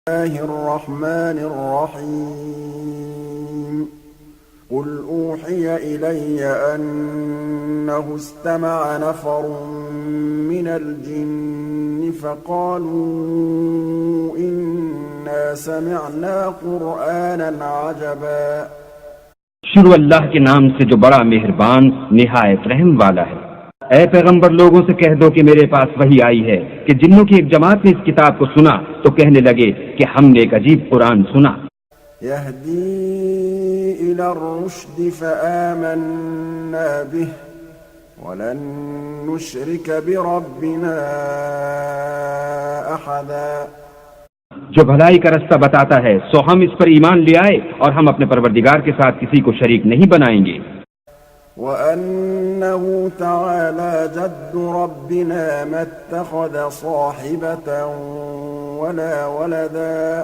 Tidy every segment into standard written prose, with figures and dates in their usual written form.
الله الرحمن الرحيم قل أوحي إلي أنه استمع نفر من الجن فقالوا إنا سمعنا قرآنا عجبا شروع اللہ کے نام سے جو بڑا مہربان نہایت رحم والا ہے۔ اے پیغمبر لوگوں سے کہہ دو کہ میرے پاس وحی آئی ہے کہ جنوں کی ایک جماعت نے اس کتاب کو سنا تو کہنے لگے کہ ہم نے ایک عجیب قرآن سنا۔ يهدي إلى الرشد فآمنا به ولن نشرك بربنا أحدا جو بھلائی کا رستہ بتاتا ہے سو ہم اس پر ایمان لے آئے اور ہم اپنے پروردگار کے ساتھ کسی کو شریک نہیں بنائیں گے۔ وأنه تعالى جد ربنا ما اتخذ صاحبة ولا ولدا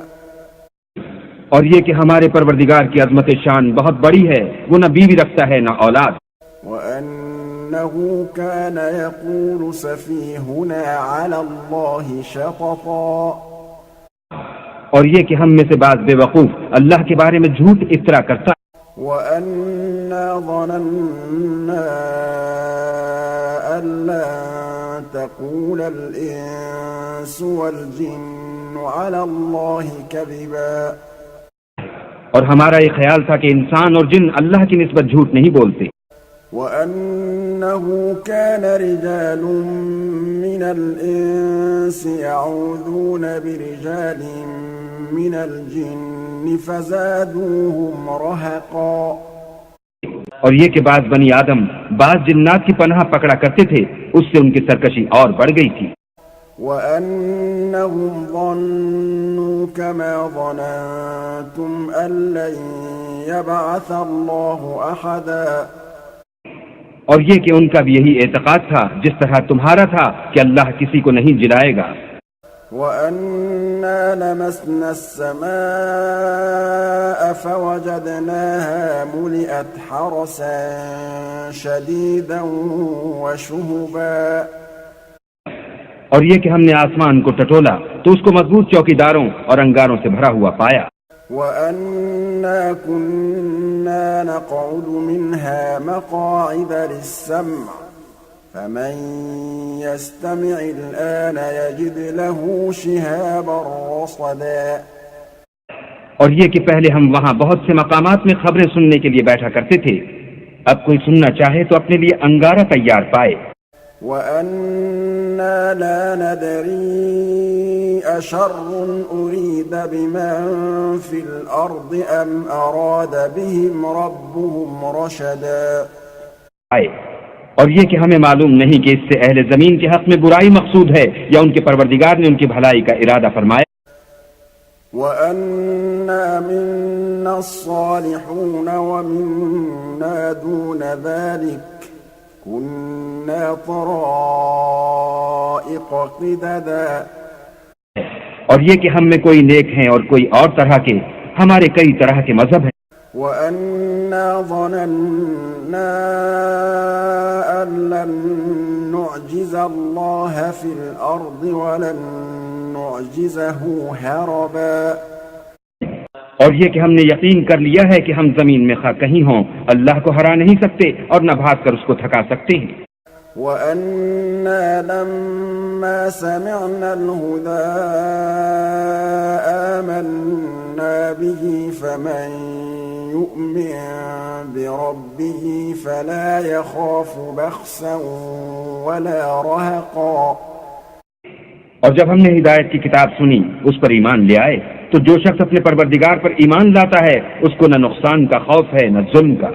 اور یہ کہ ہمارے پروردگار کی عظمت شان بہت بڑی ہے، وہ نہ بیوی رکھتا ہے نہ اولاد۔ وأنه كان يقول سفيهنا على الله شططا اور یہ کہ ہم میں سے بعض بے وقوف اللہ کے بارے میں جھوٹ افطرا کرتا ہے۔ وَأَنَّا ظَنَنَّا أَن لَّن تَقُولَ الْإِنسُ وَالْجِنُّ عَلَى اللَّهِ كَذِبًا اور ہمارا یہ خیال تھا کہ انسان اور جن اللہ کی نسبت جھوٹ نہیں بولتے۔ وَأَنَّهُ كَانَ رِجَالٌ مِّنَ الْإِنسِ يَعُوذُونَ بِرِجَالٍ مِّنَ الْجِنِّ فَزَادُوهُمْ رَهَقًا اور یہ کہ بعض بنی آدم بعض جنات کی پناہ پکڑا کرتے تھے، اس سے ان کی سرکشی اور بڑھ گئی تھی۔ وَأَنَّهُمْ ظَنُّوا كَمَا ظَنَنتُمْ أَن لَّن يَبْعَثَ اللَّهُ أَحَدًا اور یہ کہ ان کا بھی یہی اعتقاد تھا جس طرح تمہارا تھا کہ اللہ کسی کو نہیں جلائے گا۔ وَأَنَّا لَمَسْنَا السَّمَاءَ فَوَجَدْنَاهَا مُلِئَتْ حَرَسًا شَدِيدًا وَشُهُبًا اور یہ کہ ہم نے آسمان کو ٹٹولا تو اس کو مضبوط چوکیداروں اور انگاروں سے بھرا ہوا پایا۔ وَأَنَّا كُنَّا نَقْعُدُ مِنْهَا مَقَاعِدَ لِلسَّمْعِ فَمَن يَسْتَمِعِ الْآنَ يَجِدْ لَهُ شِهَابًا رَّصَدًا اور یہ کہ پہلے ہم وہاں بہت سے مقامات میں خبریں سننے کے لیے بیٹھا کرتے تھے، اب کوئی سننا چاہے تو اپنے لیے انگارہ تیار پائے۔ وَأَنَّا لَا نَدْرِي أَشَرٌّ أُرِيدَ بِمَن فِي الْأَرْضِ أَمْ أَرَادَ بِهِمْ رَبُّهُمْ رَشَدًا اور یہ کہ ہمیں معلوم نہیں کہ اس سے اہل زمین کے حق میں برائی مقصود ہے یا ان کے پروردگار نے ان کی بھلائی کا ارادہ فرمایا۔ وَأَنَّا مِنَّا الصَّالِحُونَ وَمِنَّا دُونَ ذَلِكَ كُنَّا طَرَائِقَ قِدَدًا اور یہ کہ ہم میں کوئی نیک ہیں اور کوئی اور طرح کے، ہمارے کئی طرح کے مذہب ہیں۔ وَأَنَّا ظَنَنَّا أَن لَّن نُّعْجِزَ اللَّهَ فِي الْأَرْضِ وَلَن نُّعْجِزَهُ هَرَبًا اور یہ کہ ہم نے یقین کر لیا ہے کہ ہم زمین میں خواہ کہیں ہوں اللہ کو ہرا نہیں سکتے اور نہ بھاگ کر اس کو تھکا سکتے ہیں۔ وَأَنَّا لَمَّا سَمِعْنَا الْهُدَىٰ آمَنَّا بِهِ فَمَن يُؤْمِن بِرَبِّهِ فَلَا يَخَافُ بَخْسًا وَلَا رَهَقًا اور جب ہم نے ہدایت کی کتاب سنی اس پر ایمان لے آئے تو جو شخص اپنے پروردگار پر ایمان لاتا ہے اس کو نہ نقصان کا خوف ہے نہ ظلم کا۔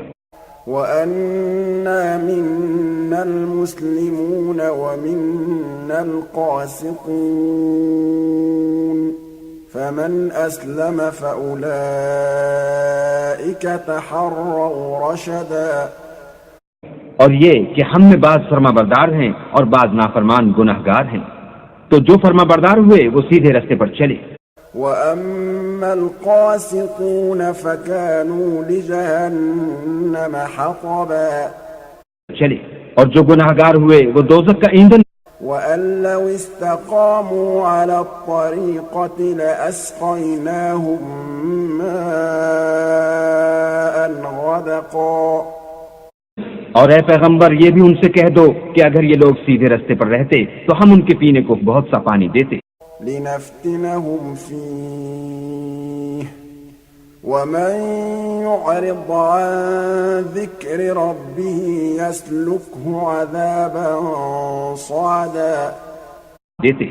وَأَنَّا مِنَّا الْمُسْلِمُونَ وَمِنَّا الْقَاسِطُونَ فَمَنْ أَسْلَمَ فَأُولَئِكَ تَحَرَّوْا رَشَدًا اور یہ کہ ہم میں بعض فرما بردار ہیں اور بعض نافرمان گناہگار ہیں، تو جو فرما بردار ہوئے وہ سیدھے رستے پر چلے۔ وَأَمَّا الْقَاسِطُونَ فَكَانُوا لِجَهَنَّمَ حَطَبًا چلے اور جو گناہگار ہوئے وہ دوزخ کا ایندھن۔ وأن لو استقاموا على الطريقة لأسقيناهم ماء غدقا اور اے پیغمبر یہ بھی ان سے کہہ دو کہ اگر یہ لوگ سیدھے رستے پر رہتے تو ہم ان کے پینے کو بہت سا پانی دیتے لنفتنهم فيه ومن يعرض عن ذكر ربه يسلكه عذابا صعدا دیتے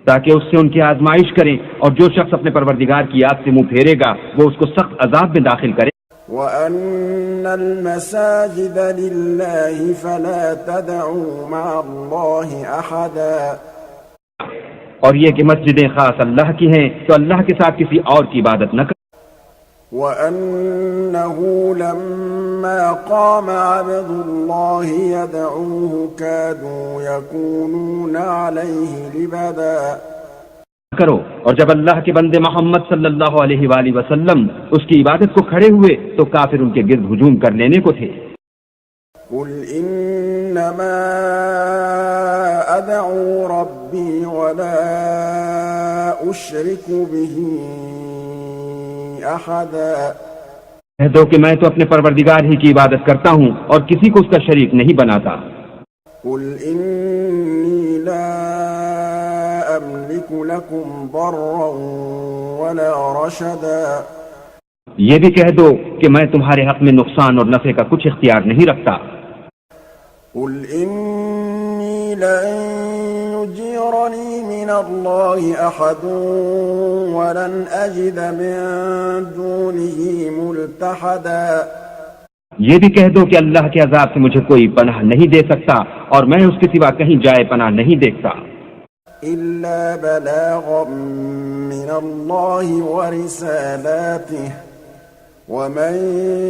تاکہ اس سے ان کی آزمائش کریں، اور جو شخص اپنے پروردگار کی یاد سے منہ پھیرے گا وہ اس کو سخت عذاب میں داخل کرے. وَأَنَّ الْمَسَاجِدَ لِلَّهِ فَلَا تَدْعُوا مَعَ اللَّهِ أَحَدًا اور یہ کہ مسجدیں خاص اللہ کی ہیں تو اللہ کے ساتھ کسی اور کی عبادت نہ کریں. وَأَنَّهُ لَمَّا قَامَ عَبْدُ اللَّهِ يَدْعُوهُ كَادُوا يَكُونُونَ عَلَيْهِ لِبَدًا کرو، اور جب اللہ کے بندے محمد صلی اللہ علیہ وآلہ وسلم اس کی عبادت کو کھڑے ہوئے تو کافر ان کے گرد ہجوم کر لینے کو تھے. قُلْ إِنَّمَا أَدْعُو رَبِّي وَلَا أُشْرِكُ بِهِ أَحَدًا کہہ دو کہ میں تو اپنے پروردگار ہی کی عبادت کرتا ہوں اور کسی کو اس کا شریک نہیں بناتا. قُلْ إِنِّي لَا أَمْلِكُ لَكُمْ ضَرًّا وَلَا رَشَدًا یہ بھی کہہ دو کہ میں تمہارے حق میں نقصان اور نفع کا کچھ اختیار نہیں رکھتا. قُلْ إِنِّي لَن يُجِيرَنِي مِنَ اللَّهِ أَحَدٌ وَلَنْ أَجِدَ مِن دُونِهِ مُلْتَحَدًا یہ بھی کہہ دو کہ اللہ کے عذاب سے مجھے کوئی پناہ نہیں دے سکتا اور میں اس کے سوا کہیں جائے پناہ نہیں دیکھتا. إِلَّا بَلَاغًا مِّنَ اللَّهِ وَرِسَالَاتِهِ وَمَن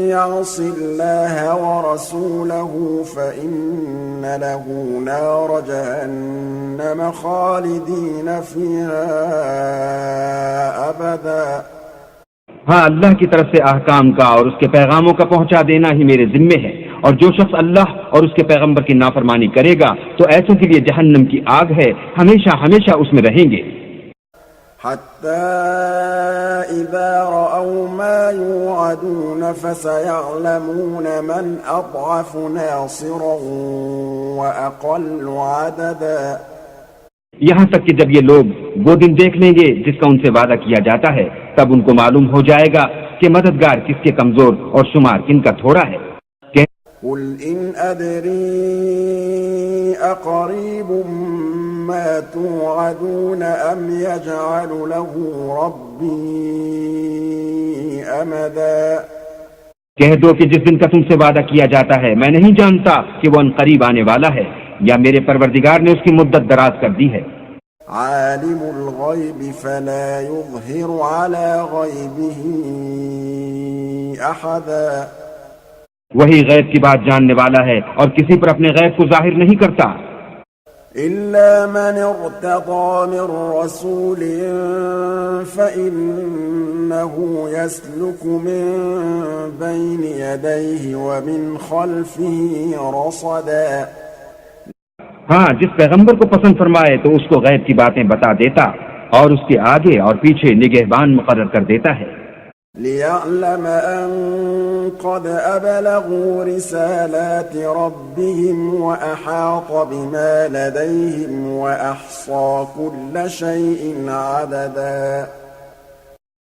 يَعْصِ اللَّهَ وَرَسُولَهُ فَإِنَّ لَهُ نَارَ جَهَنَّمَ خَالِدِينَ فِيهَا أَبَدًا ہاں، اللہ کی طرف سے احکام کا اور اس کے پیغاموں کا پہنچا دینا ہی میرے ذمے ہے، اور جو شخص اللہ اور اس کے پیغمبر کی نافرمانی کرے گا تو ایسوں کے لیے جہنم کی آگ ہے، ہمیشہ ہمیشہ اس میں رہیں گے. حتى إذا رأوا ما يوعدون فسيعلمون من أضعف ناصرا وأقل عددا یہاں تک کہ جب یہ لوگ وہ دن دیکھ لیں گے جس کا ان سے وعدہ کیا جاتا ہے، تب ان کو معلوم ہو جائے گا کہ مددگار کس کے کمزور اور شمار کن کا تھوڑا ہے. قل إن أدري أقريب ما توعدون أم يجعل له ربي أمدا کہہ دو کہ جس دن کا تم سے وعدہ کیا جاتا ہے میں نہیں جانتا کہ وہ ان قریب آنے والا ہے یا میرے پروردگار نے اس کی مدت دراز کر دی ہے. عالم الغیب فلا يظهر على غیبه احدا وہی غیب کی بات جاننے والا ہے اور کسی پر اپنے غیب کو ظاہر نہیں کرتا. إلا من ارتضى من رسول فإنه يسلك من بين يديه ومن خلفه رصدا ہاں، جس پیغمبر کو پسند فرمائے تو اس کو غیب کی باتیں بتا دیتا اور اس کے آگے اور پیچھے نگہبان مقرر کر دیتا ہے. لِيَعْلَمَ أَن قَدْ أَبْلَغُوا رِسَالَاتِ رَبِّهِمْ وَأَحَاطَ بِمَا لَدَيْهِمْ وَأَحْصَى كُلَّ شَيْءٍ عَدَدًا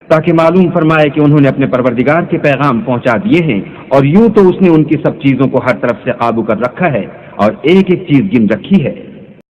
تاکہ معلوم فرمائے کہ انہوں نے اپنے پروردگار کے پیغام پہنچا دیے ہیں، اور یوں تو اس نے ان کی سب چیزوں کو ہر طرف سے قابو کر رکھا ہے اور ایک ایک چیز گن رکھی ہے.